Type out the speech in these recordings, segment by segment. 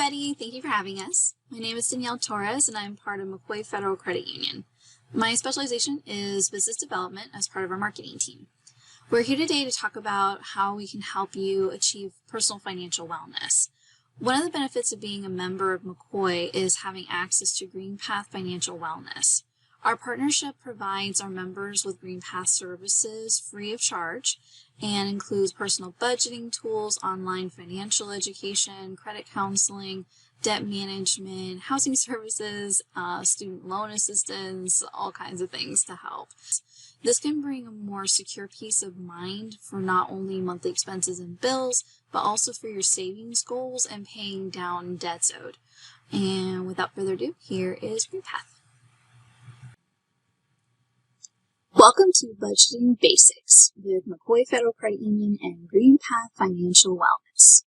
everybody. Thank you for having us. My name is Danielle Torres, and I'm part of McCoy Federal Credit Union. My specialization is business development as part of our marketing team. We're here today to talk about how we can help you achieve personal financial wellness. One of the benefits of being a member of McCoy is having access to GreenPath Financial Wellness. Our partnership provides our members with GreenPath services free of charge and includes personal budgeting tools, online financial education, credit counseling, debt management, housing services, student loan assistance, all kinds of things to help. This can bring a more secure peace of mind for not only monthly expenses and bills, but also for your savings goals and paying down debts owed. And without further ado, here is GreenPath. Welcome to Budgeting Basics with McCoy Federal Credit Union and GreenPath Financial Wellness.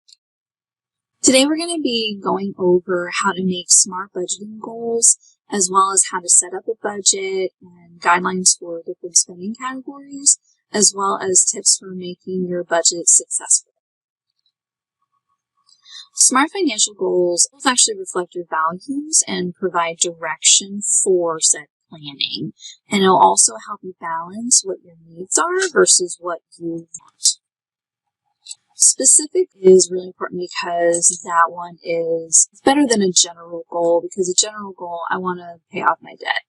Today we're going to be going over how to make smart budgeting goals, as well as how to set up a budget and guidelines for different spending categories, as well as tips for making your budget successful. Smart financial goals actually reflect your values and provide direction for set planning, and it'll also help you balance what your needs are versus what you want. Specific is really important because that one is better than a general goal, because a general goal, I want to pay off my debt.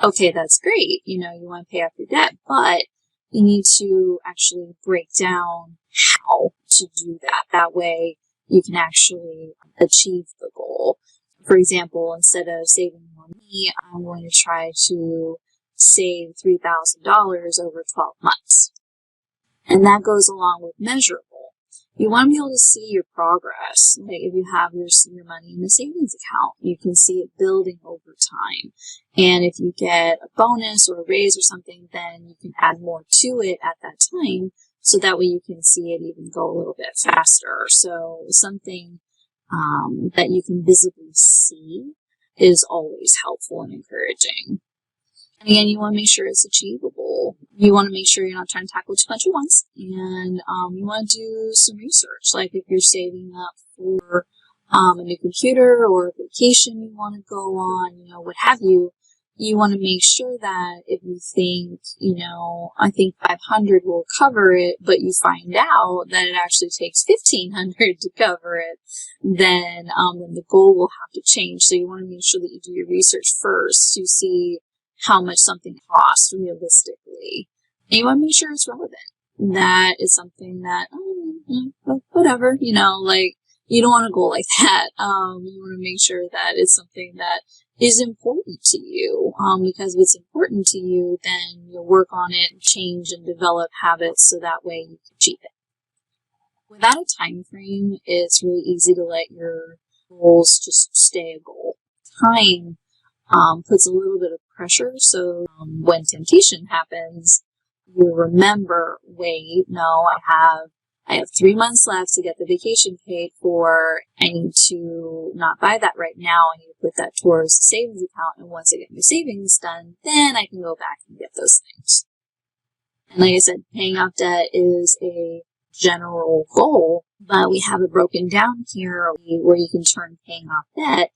Okay, that's great. You want to pay off your debt, but you need to actually break down how to do that. That way you can actually achieve the goal. For example, instead of saving more money, I'm going to try to save $3,000 over 12 months. And that goes along with measurable. You want to be able to see your progress. Like if you have your money in the savings account, you can see it building over time. And if you get a bonus or a raise or something, then you can add more to it at that time, so that way you can see it even go a little bit faster. So something that you can visibly see is always helpful and encouraging. And again, you want to make sure it's achievable. You want to make sure you're not trying to tackle too much at once. And you want to do some research. Like if you're saving up for a new computer or a vacation you want to go on, what have you, you want to make sure that if you think, I think 500 will cover it, but you find out that it actually takes 1,500 to cover it, then the goal will have to change. So you want to make sure that you do your research first to see how much something costs realistically. And you want to make sure it's relevant. That is something that, whatever, you don't want to go like that. You want to make sure that it's something that is important to you, because if it's important to you, then you'll work on it and change and develop habits so that way you can achieve it. Without a time frame, it's really easy to let your goals just stay a goal. Time puts a little bit of pressure, so when temptation happens, you remember, wait, no, I have 3 months left to get the vacation paid for. I need to not buy that right now. I need to put that towards the savings account. And once I get my savings done, then I can go back and get those things. And like I said, paying off debt is a general goal, but we have it broken down here where you can turn paying off debt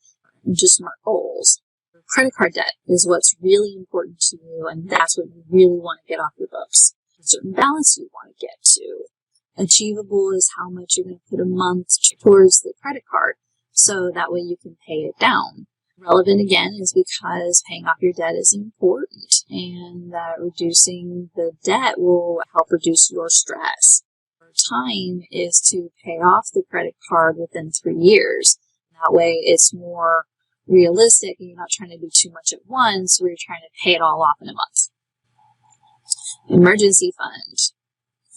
into smart goals. Credit card debt is what's really important to you, and that's what you really want to get off your books. A certain balance you want to get to. Achievable is how much you're going to put a month towards the credit card, so that way you can pay it down. Relevant again is because paying off your debt is important, and that reducing the debt will help reduce your stress. Your time is to pay off the credit card within 3 years. That way it's more realistic and you're not trying to do too much at once where you're trying to pay it all off in a month. Emergency fund.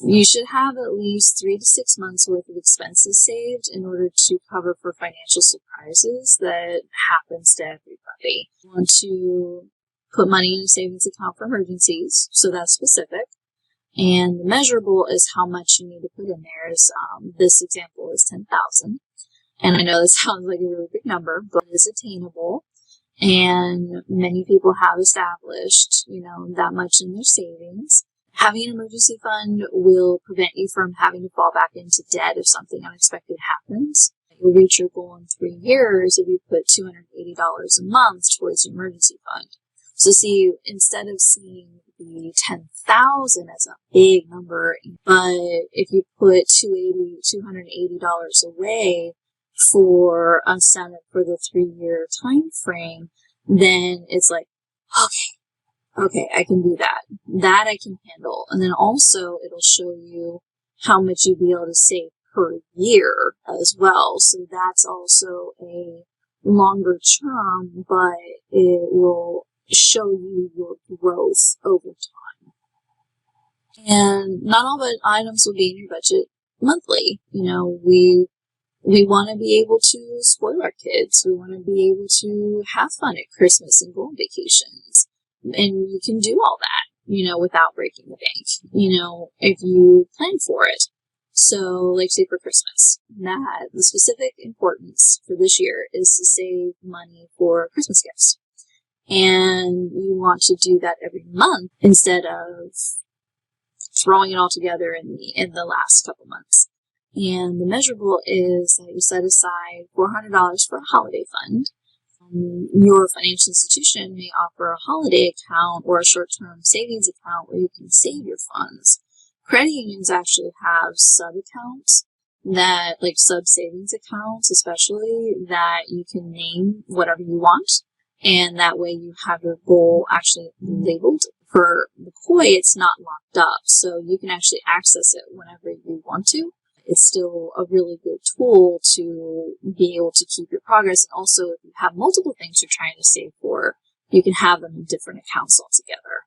You should have at least 3 to 6 months worth of expenses saved in order to cover for financial surprises that happens to everybody. You want to put money in a savings account for emergencies, so that's specific. And the measurable is how much you need to put in there. This example is $10,000. And I know this sounds like a really big number, but it is attainable. And many people have established, that much in their savings. Having an emergency fund will prevent you from having to fall back into debt if something unexpected happens. You'll reach your goal in 3 years if you put $280 a month towards your emergency fund. So see, instead of seeing the 10,000 as a big number, but if you put $280 away for a Senate for the 3-year time frame, then it's like, okay, I can do that. That I can handle. And then also it'll show you how much you'd be able to save per year as well. So that's also a longer term, but it will show you your growth over time. And not all the items will be in your budget monthly. We want to be able to spoil our kids. We want to be able to have fun at Christmas and go on vacations. And you can do all that, without breaking the bank, if you plan for it. So, like, say for Christmas, that the specific importance for this year is to save money for Christmas gifts. And you want to do that every month instead of throwing it all together in the last couple months. And the measurable is that you set aside $400 for a holiday fund. Your financial institution may offer a holiday account or a short-term savings account where you can save your funds. Credit unions actually have sub-accounts that, like sub-savings accounts especially, that you can name whatever you want. And that way you have your goal actually labeled. For the COI, it's not locked up, so you can actually access it whenever you want to. It's still a really good tool to be able to keep your progress. And also, if you have multiple things you're trying to save for, you can have them in different accounts altogether.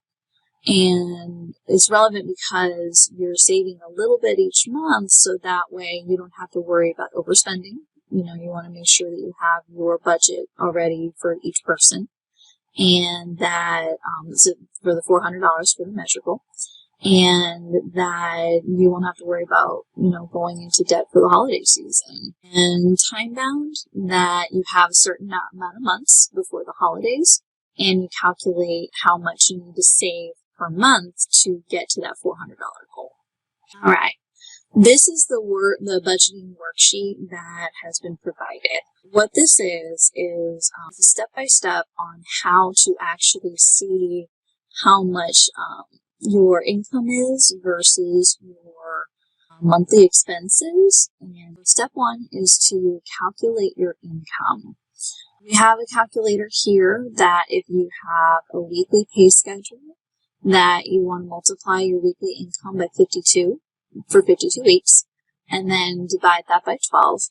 And it's relevant because you're saving a little bit each month, so that way you don't have to worry about overspending. You want to make sure that you have your budget already for each person. And that, so for the $400 for the measurable. And that you won't have to worry about, going into debt for the holiday season. And time bound, that you have a certain amount of months before the holidays, and you calculate how much you need to save per month to get to that $400 goal. All right. This is the budgeting worksheet that has been provided. What this is step-by-step on how to actually see how much your income is versus your monthly expenses. And step 1 is to calculate your income. We have a calculator here that if you have a weekly pay schedule, that you want to multiply your weekly income by 52 for 52 weeks, and then divide that by 12.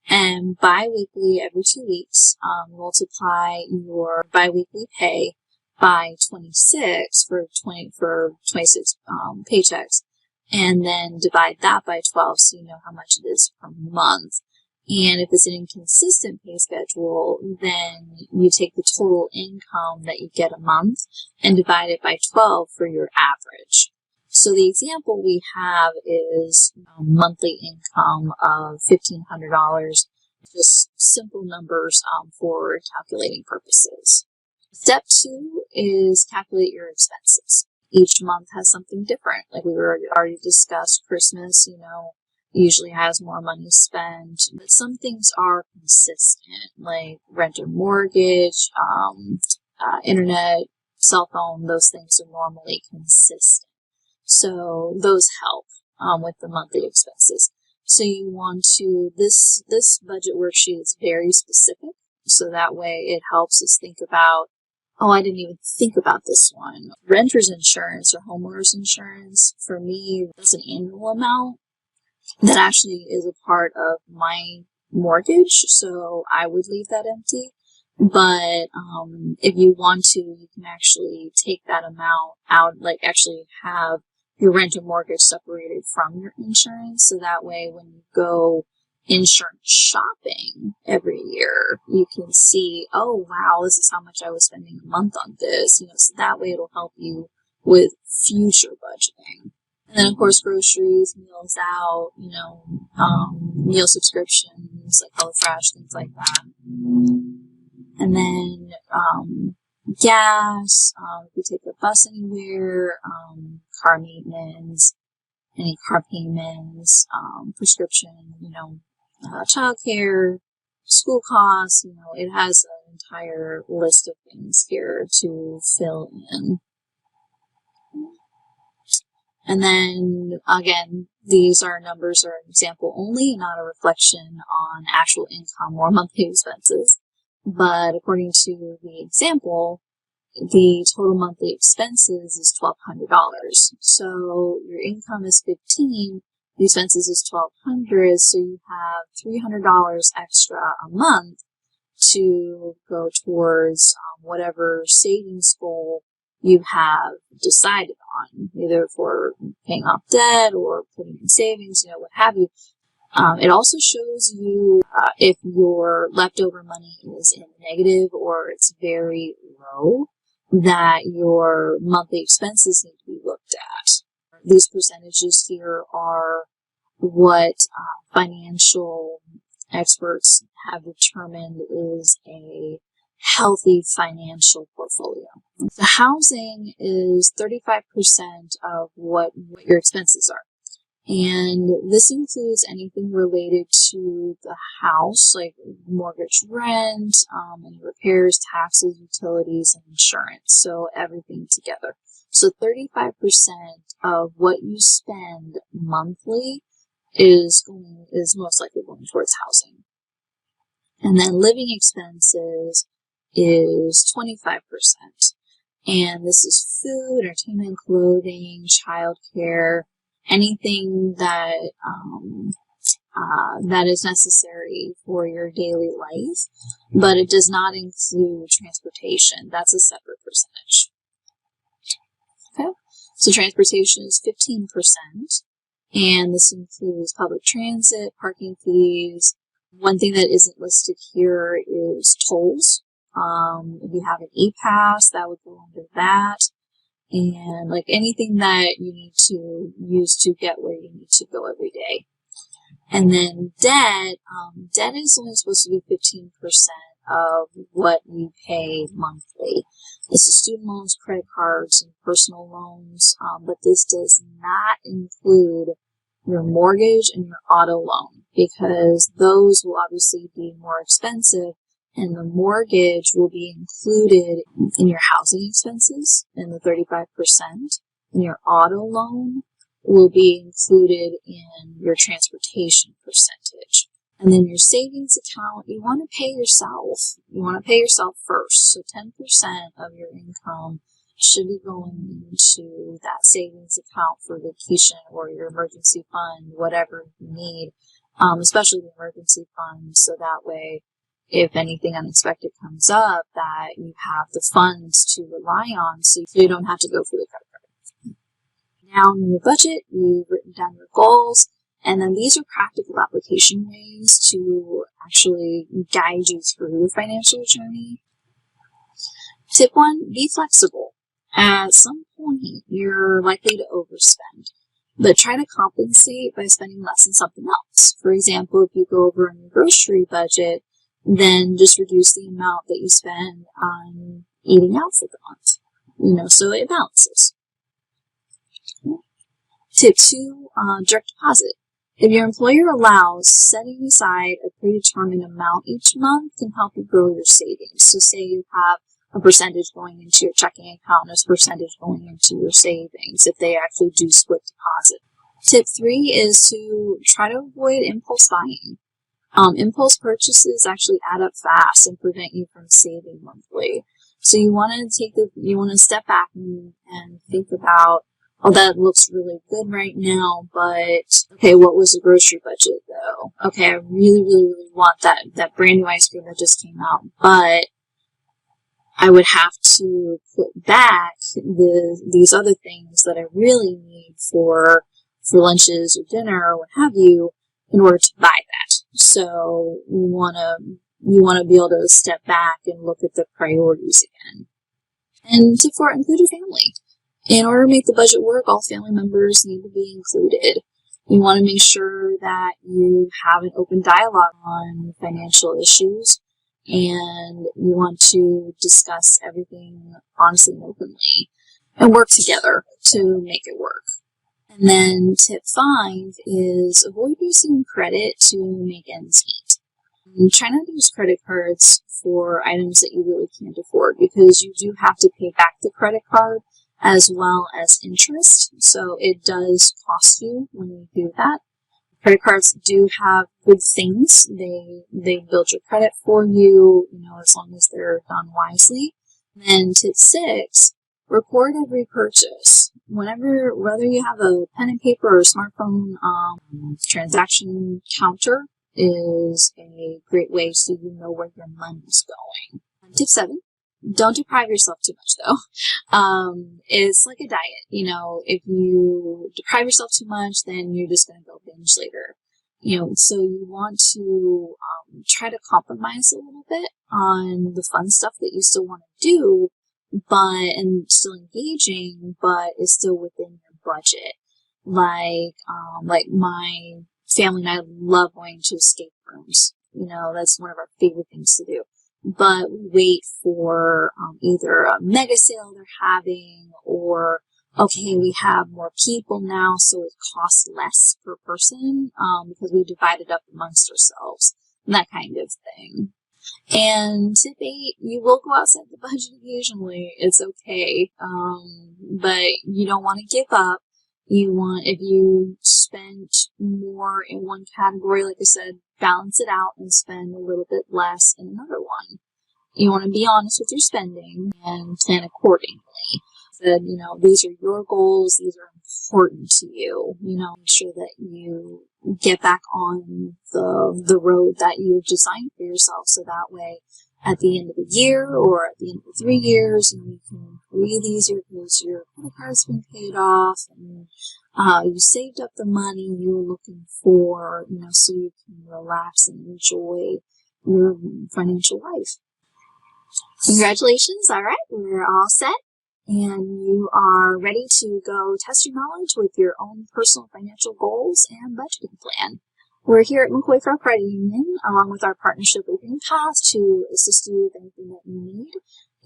And bi-weekly, every 2 weeks, multiply your bi-weekly pay by 26 for 26 paychecks, and then divide that by 12 so you know how much it is per month. And if it's an inconsistent pay schedule, then you take the total income that you get a month and divide it by 12 for your average. So the example we have is monthly income of $1,500, just simple numbers for calculating purposes. Step 2 is calculate your expenses. Each month has something different. Like we already discussed, Christmas, usually has more money spent, but some things are consistent, like rent or mortgage, internet, cell phone, those things are normally consistent. So those help with the monthly expenses. So you want to, this budget worksheet is very specific, so that way it helps us think about, oh, I didn't even think about this one. Renter's insurance or homeowner's insurance, for me, that's an annual amount that actually is a part of my mortgage, so I would leave that empty. But if you want to, you can actually take that amount out, like actually have your rent and mortgage separated from your insurance, so that way when you go insurance shopping every year, you can see, oh wow, this is how much I was spending a month on this, so that way it'll help you with future budgeting. And then of course groceries, meals out, meal subscriptions like HelloFresh, things like that. And then gas, if you take a bus anywhere, car maintenance, any car payments, prescription, childcare, school costs. It has an entire list of things here to fill in. And then again, these are numbers are an example only, not a reflection on actual income or monthly expenses. But according to the example, the total monthly expenses is $1,200. So your income is $15, the expenses is $1,200, so you have $300 extra a month to go towards whatever savings goal you have decided on, either for paying off debt or putting in savings, what have you. It also shows you if your leftover money is in the negative or it's very low, that your monthly expenses need to be looked at. These percentages here are what financial experts have determined is a healthy financial portfolio. The housing is 35% of what your expenses are. And this includes anything related to the house, like mortgage, rent, any repairs, taxes, utilities, and insurance. So everything together. So 35% of what you spend monthly is most likely going towards housing. And then living expenses is 25%. And this is food, entertainment, clothing, childcare, anything that that is necessary for your daily life, but it does not include transportation. That's a separate percentage. Okay, so transportation is 15%, and this includes public transit, parking fees. One thing that isn't listed here is tolls. If you have an e-pass, that would go under that. And like anything that you need to use to get where you need to go every day. And then debt, debt is only supposed to be 15% of what you pay monthly. This is student loans, credit cards, and personal loans, but this does not include your mortgage and your auto loan, because those will obviously be more expensive, and the mortgage will be included in your housing expenses in the 35%, and your auto loan will be included in your transportation percentage. And then your savings account, you want to pay yourself. You want to pay yourself first. So 10% of your income should be going into that savings account for vacation or your emergency fund, whatever you need, especially the emergency fund, so that way if anything unexpected comes up, that you have the funds to rely on, so you don't have to go for the credit card. Now in your budget, you've written down your goals, and then these are practical application ways to actually guide you through your financial journey. Tip 1, be flexible. At some point, you're likely to overspend, but try to compensate by spending less on something else. For example, if you go over on your grocery budget, then just reduce the amount that you spend on eating out for the month. So it balances. Tip 2, direct deposit. If your employer allows, setting aside a predetermined amount each month can help you grow your savings. So say you have a percentage going into your checking account and a percentage going into your savings, if they actually do split deposit. Tip 3 is to try to avoid impulse buying. Impulse purchases actually add up fast and prevent you from saving monthly. So you want to step back and think about, oh, that looks really good right now, but okay, what was the grocery budget though? Okay, I really, really, really want that brand new ice cream that just came out, but I would have to put back these other things that I really need for lunches or dinner or what have you in order to buy that. So you want to be able to step back and look at the priorities again. And tip 4, include your family. In order to make the budget work, all family members need to be included. You want to make sure that you have an open dialogue on financial issues, and you want to discuss everything honestly and openly and work together to make it work. And then tip 5 is avoid using credit to make ends meet. And try not to use credit cards for items that you really can't afford, because you do have to pay back the credit card as well as interest. So it does cost you when you do that. Credit cards do have good things. They build your credit for you, as long as they're done wisely. And then tip 6, record every purchase. Whether you have a pen and paper or smartphone, transaction counter is a great way so you know where your money's going. Tip 7, don't deprive yourself too much though. It's like a diet. If you deprive yourself too much, then you're just going to go binge later. So you want to try to compromise a little bit on the fun stuff that you still want to do, and still engaging, but is still within your budget. Like my family and I love going to escape rooms. That's one of our favorite things to do. But we wait for either a mega sale they're having, or okay, we have more people now, so it costs less per person because we divide it up amongst ourselves, and that kind of thing. And tip 8, you will go outside the budget occasionally. It's okay, but you don't want to give up. If you spend more in one category, like I said, balance it out and spend a little bit less in another one. You want to be honest with your spending and plan accordingly. These are your goals. These are important to you. Make sure that you get back on the road that you designed for yourself, so that way at the end of the year or at the end of 3 years, you can breathe easier because your credit card's been paid off and you saved up the money you were looking for, so you can relax and enjoy your financial life. Congratulations. All right, we're all set. And you are ready to go test your knowledge with your own personal financial goals and budgeting plan. We're here at McCoy Farm Credit Union, along with our partnership with Path, to assist you with anything that you need.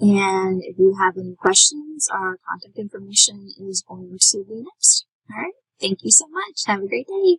And if you have any questions, our contact information is going to be next. All right. Thank you so much. Have a great day.